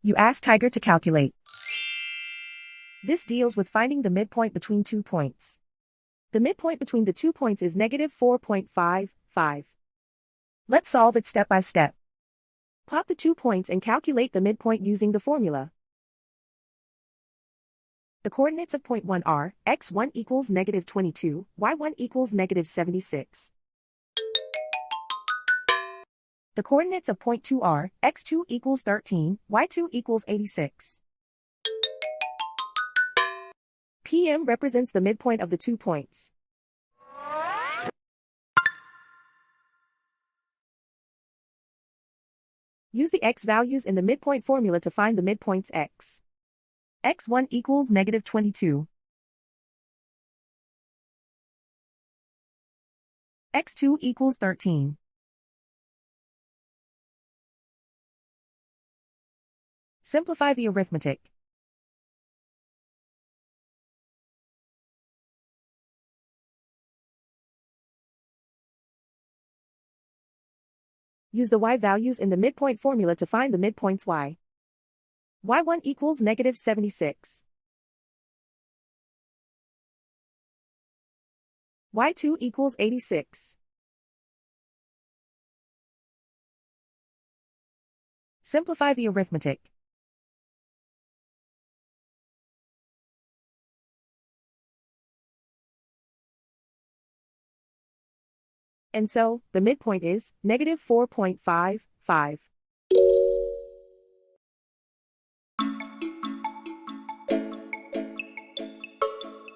You ask Tiger to calculate. This deals with finding the midpoint between 2 points. The midpoint between the 2 points is -4.55. Let's solve it step by step. Plot the 2 points and calculate the midpoint using the formula. The coordinates of point 1 are x1 equals -22, y1 equals -76. The coordinates of point 2 are x2 equals 13, y2 equals 86. PM represents the midpoint of the 2 points. Use the x values in the midpoint formula to find the midpoints x. x1 equals -22. x2 equals 13. Simplify the arithmetic. Use the y values in the midpoint formula to find the midpoints y. y1 equals -76. y2 equals 86. Simplify the arithmetic. And so, the midpoint is -4.55.